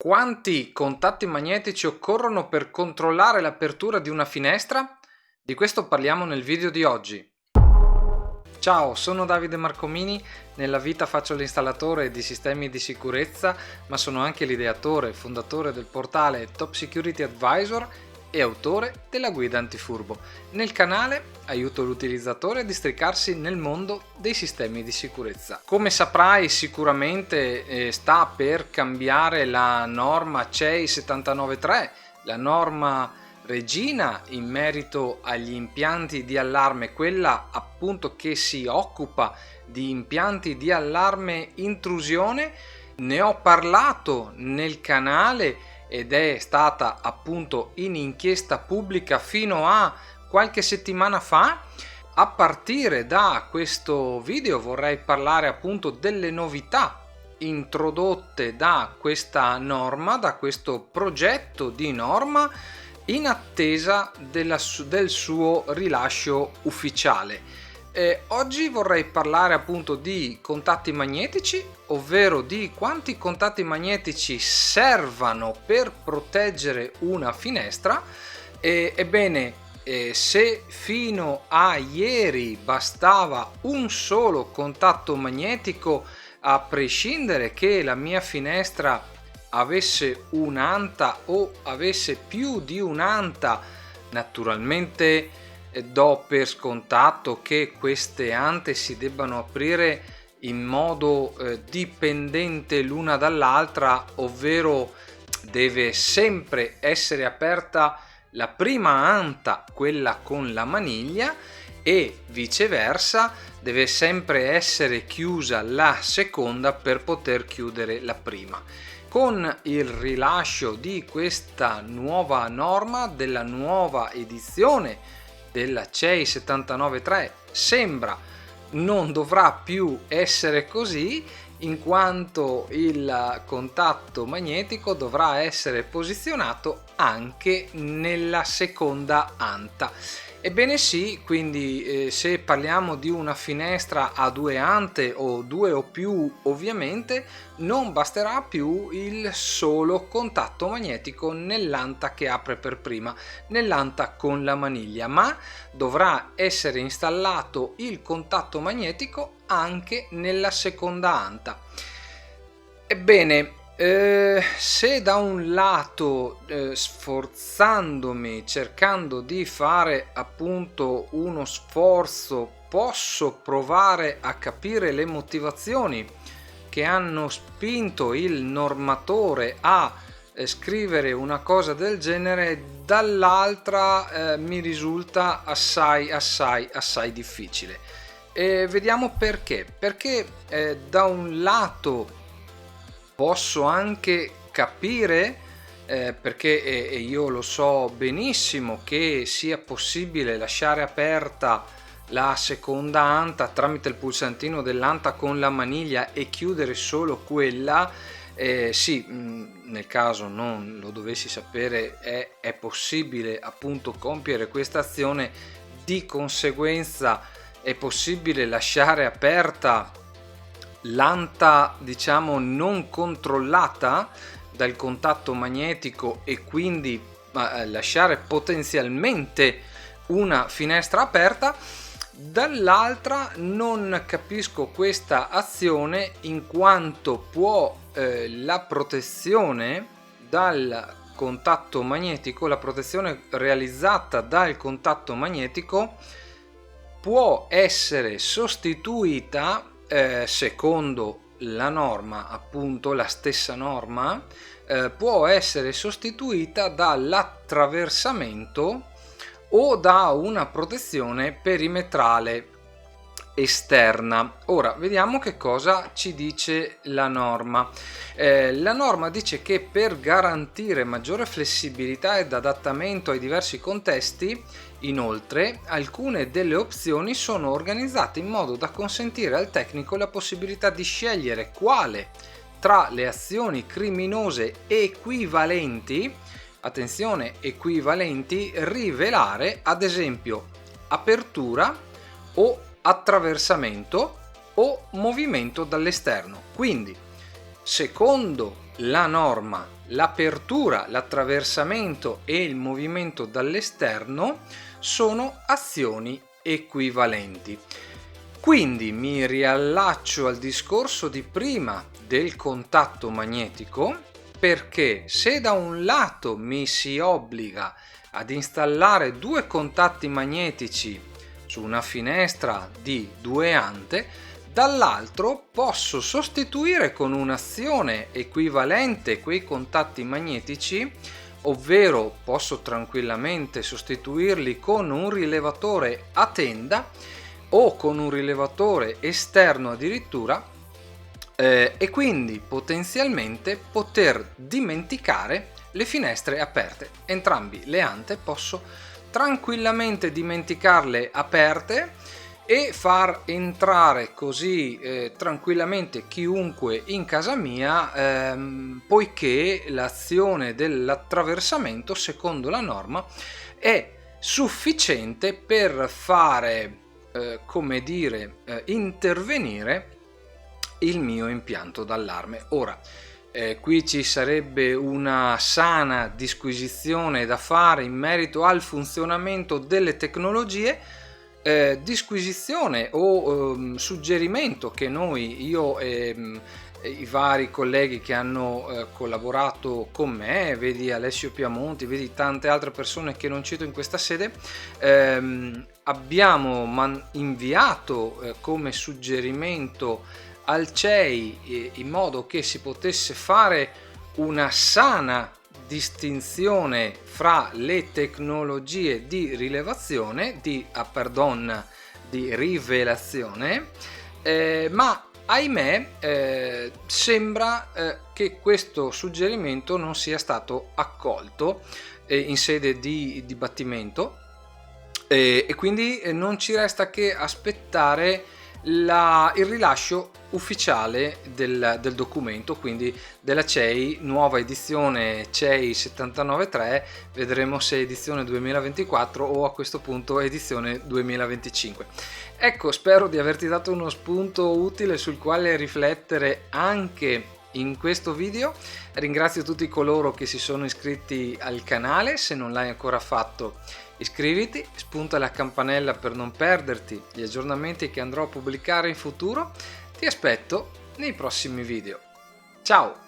Quanti contatti magnetici occorrono per controllare l'apertura di una finestra? Di questo parliamo nel video di oggi. Ciao, sono Davide Marcomini, nella vita faccio l'installatore di sistemi di sicurezza, ma sono anche l'ideatore e fondatore del portale Top Security Advisor e autore della guida antifurbo. Nel canale aiuto l'utilizzatore a districarsi nel mondo dei sistemi di sicurezza. Come saprai sicuramente sta per cambiare la norma CEI 793, la norma regina in merito agli impianti di allarme, quella appunto che si occupa di impianti di allarme intrusione. Ne ho parlato nel canale ed è stata appunto in inchiesta pubblica fino a qualche settimana fa. A partire da questo video vorrei parlare appunto delle novità introdotte da questa norma, da questo progetto di norma, in attesa del suo rilascio ufficiale. Oggi vorrei parlare appunto di contatti magnetici, ovvero di quanti contatti magnetici servano per proteggere una finestra. Ebbene, se fino a ieri bastava un solo contatto magnetico, a prescindere che la mia finestra avesse un'anta o avesse più di un'anta, naturalmente do per scontato che queste ante si debbano aprire in modo dipendente l'una dall'altra, ovvero deve sempre essere aperta la prima anta, quella con la maniglia, e viceversa deve sempre essere chiusa la seconda per poter chiudere la prima. Con il rilascio di questa nuova norma, della nuova edizione della CEI 793, sembra non dovrà più essere così, in quanto il contatto magnetico dovrà essere posizionato anche nella seconda anta. Ebbene sì, quindi se parliamo di una finestra a due ante o due o più, ovviamente non basterà più il solo contatto magnetico nell'anta che apre per prima, nell'anta con la maniglia, ma dovrà essere installato il contatto magnetico anche nella seconda anta. Ebbene, se da un lato sforzandomi, cercando di fare appunto uno sforzo, posso provare a capire le motivazioni che hanno spinto il normatore a scrivere una cosa del genere, dall'altra mi risulta assai difficile. Vediamo perché. Perché da un lato posso anche capire, perché io lo so benissimo che sia possibile lasciare aperta la seconda anta tramite il pulsantino dell'anta con la maniglia e chiudere solo quella. Sì, nel caso non lo dovessi sapere, è possibile appunto compiere questa azione. Di conseguenza è possibile lasciare aperta l'anta, diciamo, non controllata dal contatto magnetico e quindi lasciare potenzialmente una finestra aperta. Dall'altra non capisco questa azione, in quanto può la protezione dal contatto magnetico, la protezione realizzata dal contatto magnetico può essere sostituita, secondo la norma, appunto la stessa norma, può essere sostituita dall'attraversamento o da una protezione perimetrale esterna. Ora vediamo che cosa ci dice la norma. La norma dice che per garantire maggiore flessibilità ed adattamento ai diversi contesti, inoltre, alcune delle opzioni sono organizzate in modo da consentire al tecnico la possibilità di scegliere quale tra le azioni criminose equivalenti, attenzione, equivalenti, rivelare, ad esempio apertura o attraversamento o movimento dall'esterno. Quindi, secondo la norma, l'apertura, l'attraversamento e il movimento dall'esterno sono azioni equivalenti. Quindi mi riallaccio al discorso di prima del contatto magnetico, perché se da un lato mi si obbliga ad installare due contatti magnetici su una finestra di 2 ante, dall'altro posso sostituire con un'azione equivalente quei contatti magnetici, ovvero posso tranquillamente sostituirli con un rilevatore a tenda o con un rilevatore esterno addirittura, e quindi potenzialmente poter dimenticare le finestre aperte. Entrambi le ante posso tranquillamente dimenticarle aperte e far entrare così tranquillamente chiunque in casa mia, poiché l'azione dell'attraversamento, secondo la norma, è sufficiente per fare intervenire il mio impianto d'allarme. Ora, qui ci sarebbe una sana disquisizione da fare in merito al funzionamento delle tecnologie, disquisizione o suggerimento che io e i vari colleghi che hanno collaborato con me, vedi Alessio Piamonti, vedi tante altre persone che non cito in questa sede, abbiamo inviato come suggerimento al CEI in modo che si potesse fare una sana distinzione fra le tecnologie di rilevazione, di rivelazione, ma ahimè sembra che questo suggerimento non sia stato accolto in sede di dibattimento, e quindi non ci resta che aspettare il rilascio ufficiale del documento, quindi della CEI, nuova edizione CEI 793, vedremo se edizione 2024 o a questo punto edizione 2025. Ecco, spero di averti dato uno spunto utile sul quale riflettere anche in questo video. Ringrazio tutti coloro che si sono iscritti al canale. Se non l'hai ancora fatto, iscriviti, spunta la campanella per non perderti gli aggiornamenti che andrò a pubblicare in futuro. Ti aspetto nei prossimi video. Ciao!